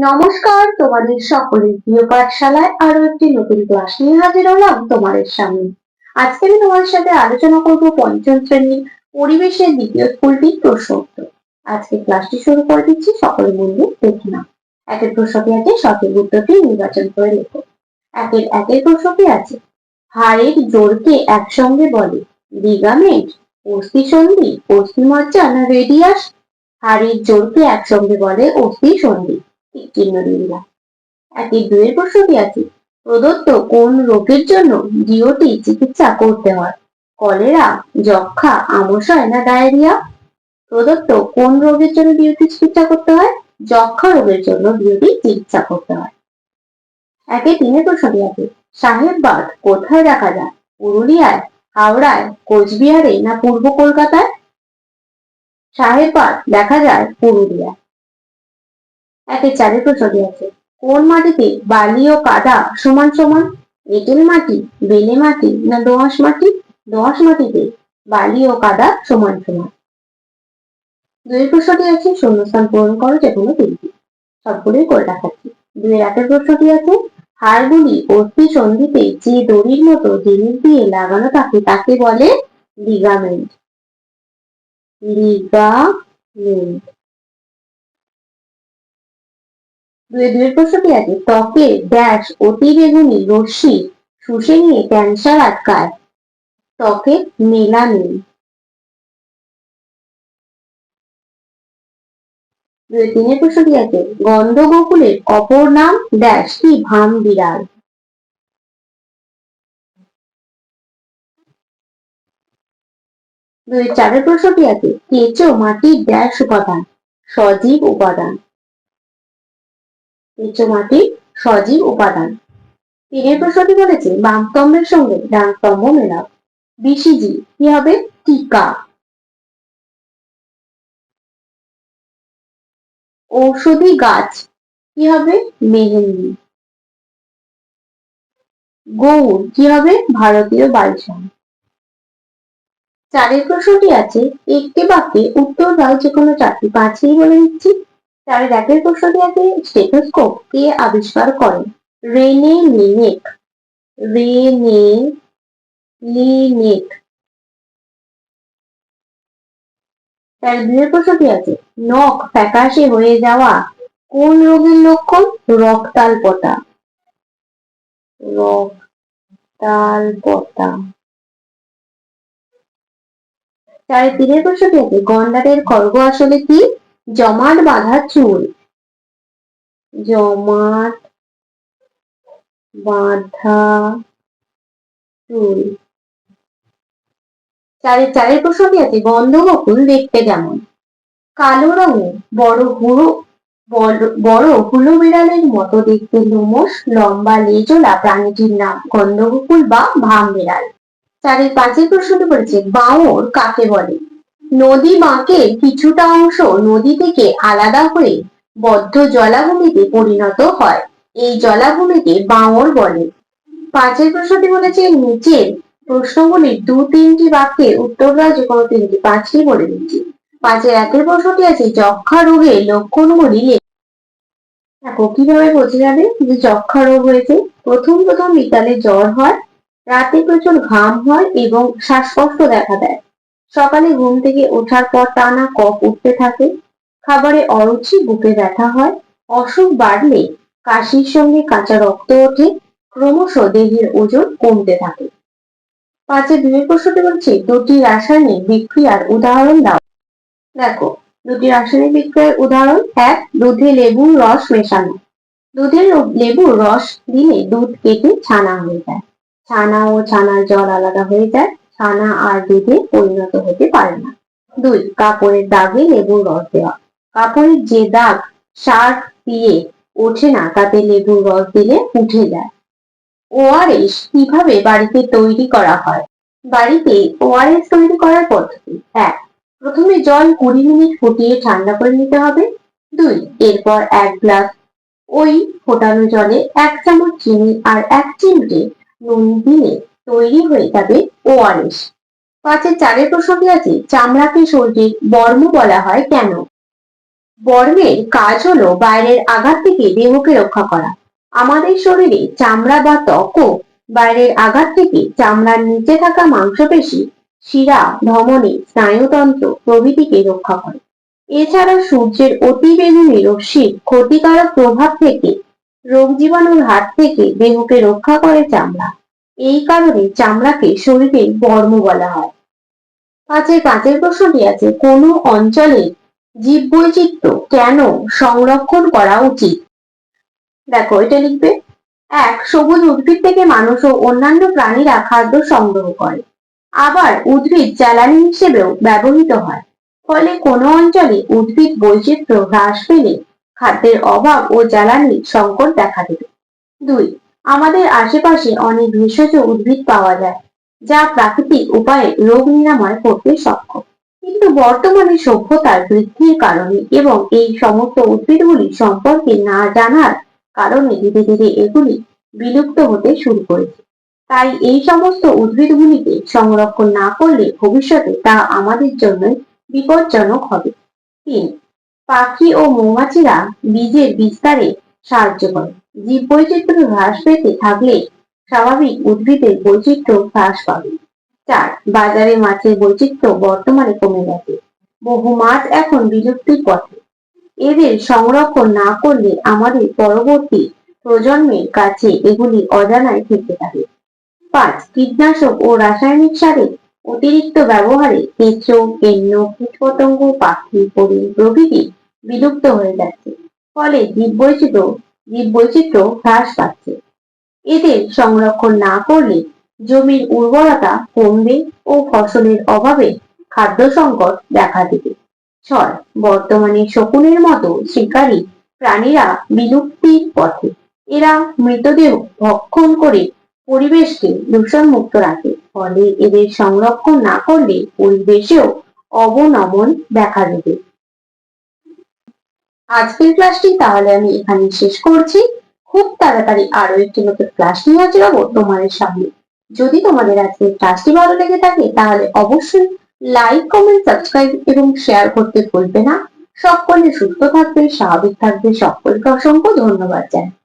নমস্কার, তোমাদের সকলের প্রিয় পাঠশালায় আরো একটি নতুন ক্লাস নিয়ে হাজির হলাম তোমাদের সামনে। আজকে আমি তোমাদের সাথে আলোচনা করব পঞ্চম শ্রেণীর পরিবেশের দ্বিতীয় স্কুলটির প্রশ্ন উত্তর। আজকে ক্লাসটি শুরু করে দিচ্ছি, সকলে মন দিয়ে দেখে নাও। একের প্রশ্নটি আছে, সঠিক উত্তরটি নির্বাচন করে লেখো। একের প্রশ্নটি আছে, হাড়ের জোড়কে একসঙ্গে বলে লিগামেন্ট, অস্থিসন্ধি, অস্থিমজ্জা না রেডিয়াস? হাড়ের জোড়কে একসঙ্গে বলে অস্থিসন্ধি। একের দুইয়ের প্রশ্নটি আছে, প্রদত্ত কোন রোগের জন্য ডিওটি চিকিৎসা করতে হয়? কলেরা, যক্ষা, আমাশয় না ডায়রিয়া? প্রদত্ত কোন রোগের জন্য ডিওটি চিকিৎসা করতে হয়? যক্ষা রোগের জন্য ডিওটি চিকিৎসা করতে হয়। একের তিনের প্রশ্নটি আছে, সাহেববাগ কোথায় দেখা যায়? পুরুলিয়ায়, হাওড়ায়, কোচবিহারে না পূর্ব কলকাতায়? সাহেববাগ দেখা যায় পুরুলিয়ায়। একের চারের প্রশ্নটি আছে, কোন মাটিতে বালি ও কাদা সমান সমান? এঁটেল মাটি, বেলে মাটি না দোআঁশ মাটি? দোআঁশ মাটিতে বালি ও কাদা সমান সমান। দুইয়ের প্রশ্নটি আছে, শূন্যস্থান পূরণ করো যে কোনো তিনটি। সবগুলোই করে দেখাচ্ছি। দুইয়ের একের প্রশ্নটি আছে, হাড়গুলি অস্থি সন্ধিতে যে দড়ির মতো জিনিস দিয়ে লাগানো থাকে তাকে বলে লিগামেন্ট। লিগামেন্ট। দুইয়ের প্রশ্নটি আছে, ত্বকে ড্যাশ অতিবেগুনি রশ্মি শুষে নিয়ে ক্যান্সার আটকায়? ত্বকে মেলানিন। তিনের প্রশ্নটি আছে, গন্ধগোকুলের অপর নাম ড্যাশ কি ভাম বিড়াল? চারের প্রশ্নটি আছে, কেঁচো মাটির ড্যাশ উপাদান? সজীব উপাদান। কেঁচো মাটির সজীব উপাদান। তিনের প্রশ্নটি বলেছে, বামস্তম্ভের সঙ্গে ডান স্তম্ভ মেলাও। বিসিজি কি হবে? টিকা। ঔষধি গাছ কি হবে? মেহেন্দি। গৌড় কি হবে? ভারতীয় বায়ুসেনা। চারের প্রশ্নটি আছে, একটি বাক্যে উত্তর দাও যে কোনো চারটি, পাঁচটি বলে দিচ্ছি। চারের একের প্রশ্নটি আছে, স্টেথোস্কোপ কে আবিষ্কার করেন? Rene Laennec. Rene Laennec. তার দুইয়ের প্রশ্নটি আছে, নখ ফ্যাকাশে হয়ে যাওয়া কোন রোগের লক্ষণ? রক্তাল্পতা। রক্তাল্পতা। চারের তিনের প্রশ্নটি আছে, গন্ডারের খর্গ আসলে কি? জমাট বাঁধা চুল। জমাট বাঁধা চুল। চারের প্রশ্নটি আছে, গন্ধগোকুল দেখতে কেমন? কালো রঙের, বড় হুলো বিড়ালের মতো দেখতে, লোমশ, লম্বা লেজওয়ালা প্রাণীটির নাম গন্ধগোকুল বা ভাম বিড়াল। চারের পাঁচের প্রশ্নটি বলেছে, বাঁওড় কাকে বলে? নদী বাঁকের কিছুটা অংশ নদী থেকে আলাদা হয়ে বদ্ধ জলাভূমিতে পরিণত হয়, এই জলাভূমিকে বাঁওড় বলে। পাঁচের প্রশ্নটি বলেছে, নিচের প্রশ্নগুলির দু তিনটি বাক্যে উত্তর দাও যে কোনো তিনটি, পাঁচটি বলে দিচ্ছি। পাঁচের একের প্রশ্নটি আছে, যক্ষা রোগের লক্ষণগুলি দেখো কিভাবে বোঝা যাবে যে যক্ষা রোগ হয়েছে? প্রথম বিকালে জ্বর হয়, রাতে প্রচুর ঘাম হয় এবং শ্বাসকষ্ট দেখা দেয়। সকালে ঘুম থেকে ওঠার পর টানা কফ উঠতে থাকে, খাবারে অরুচি, বুকে ব্যথা হয়, অসুখ বাড়লে কাশির সঙ্গে কাঁচা রক্ত ওঠে, ক্রমশ দেহের ওজন কমতে থাকে। পাঁচের দুইয়ের প্রশ্নটি বলছে, দুটি রাসায়নিক বিক্রিয়ার উদাহরণ দাও। দেখো দুটি রাসায়নিক বিক্রিয়ার উদাহরণ, এক, দুধে লেবুর রস মেশানো। দুধে লেবুর রস দিলে দুধ কেটে ছানা হয়ে যায়, ছানা ও ছানার জল আলাদা হয়ে যায়, ছানা আর দুধে পরিণত হতে পারে না। দুই, কাপড়ের দাগে লেবুর রস দেওয়া। কাপড়ের যে দাগ শার্ট দিয়ে ওঠে না তাতে লেবুর রস দিলে উঠে যায়। ওআরএস কিভাবে বাড়িতে তৈরি করা হয়? বাড়িতে ওআরএস তৈরি করার পদ্ধতি, এক, প্রথমে জল 20 মিনিট ফুটিয়ে ঠান্ডা করে নিতে হবে। দুই, এরপর 1 গ্লাস ওই ফোটানো জলে 1 চামচ চিনি আর 1 চিমটে নুন দিলে তৈরি হয়ে যাবে ওআরএস। পাঁচের চারের প্রশ্নটি আছে, চামড়াকে শরীরের বর্ম বলা হয় কেন? বর্মের কাজ হলো বাইরের আঘাত থেকে দেহকে রক্ষা করা। আমাদের শরীরে চামড়া বা ত্বকও বাইরের আঘাত থেকে চামড়ার নিচে থাকা মাংসপেশি, শিরা, ধমনী, স্নায়ুতন্ত্র প্রভৃতিকে রক্ষা করে। এছাড়া সূর্যের অতিবেগুনি রশ্মির ক্ষতিকারক প্রভাব থেকে, রোগ জীবাণুর হাত থেকে দেহকে রক্ষা করে চামড়া। এই কারণে চামড়াকে শরীরের বর্ম বলা হয়। পাঁচের প্রশ্নটি আছে, কোন অঞ্চলে জীববৈচিত্র্য কেন সংরক্ষণ করা উচিত? দেখো এটা লিখবে। সবুজ উদ্ভিদ থেকে মানুষ ও অন্যান্য প্রাণীরা খাদ্য সংগ্রহ করে। আবার উদ্ভিদ জ্বালানি হিসেবেও ব্যবহৃত হয়। ফলে কোনো অঞ্চলে উদ্ভিদ বৈচিত্র্য হ্রাস পেলে খাদ্যের অভাব ও জ্বালানির সংকট দেখা দেবে। 2, আমাদের আশেপাশে অনেক ভেষজ উদ্ভিদ পাওয়া যায় যা প্রাকৃতিক উপায়ে রোগ নিরাময় করতে সক্ষম। কিন্তু বর্তমানে সভ্যতার বৃদ্ধির কারণে এবং এই সমস্ত উদ্ভিদগুলি সম্পর্কে না জানার কারণে ধীরে ধীরে এগুলি বিলুপ্ত হতে শুরু করেছে। তাই এই সমস্ত উদ্ভিদগুলিকে সংরক্ষণ না করলে ভবিষ্যতে তা আমাদের জন্য বিপজ্জনক হবে। 3, পাখি ও মৌমাছিরা বীজের বিস্তারে সাহায্য করে। জীববৈচিত্র্য হ্রাস পেতে থাকলে স্বাভাবিক উদ্ভিদের বৈচিত্র্য হ্রাস পাবে। 4, বাজারে মাছের বৈচিত্র্য বর্তমানে কমে গেছে। বহু মাছ এখন বিলুপ্তির পথে। এদের সংরক্ষণ না করলে আমাদের পরবর্তী প্রজন্মের কাছে এগুলি অজানায় থেকে থাকে। 5, কীটনাশক ও রাসায়নিক সারের অতিরিক্ত ব্যবহারে কেঁচো, কেন্ন, কীটপতঙ্গ, পাখি, হরিণ প্রভৃতি বিলুপ্ত হয়ে যাচ্ছে। ফলে জীববৈচিত্র্য হ্রাস পাচ্ছে। এদের সংরক্ষণ না করলে জমির উর্বরতা কমবে ও ফসলের অভাবে খাদ্য সংকট দেখা দেবে। 6, বর্তমানে শকুনের মতো শিকারী প্রাণীরা বিলুপ্তির পথে। এরা মৃতদেহ ভক্ষণ করে পরিবেশকে দূষণমুক্ত রাখে। ফলে এদের সংরক্ষণ না করলে পরিবেশেও অবনমন দেখা দেবে। আজকের ক্লাসটি তাহলে আমি এখানে শেষ করছি। খুব তাড়াতাড়ি আরো একটি নতুন ক্লাস নিয়ে হাজির হবো তোমাদের সামনে। যদি তোমাদের আজকের ক্লাসটি ভালো লেগে থাকে তাহলে অবশ্যই লাইক, কমেন্ট, সাবস্ক্রাইব এবং শেয়ার করতে ভুলবে না। সকলে সুস্থ থাকবে, স্বাভাবিক থাকবে। সকলকে অসংখ্য ধন্যবাদ জানাই।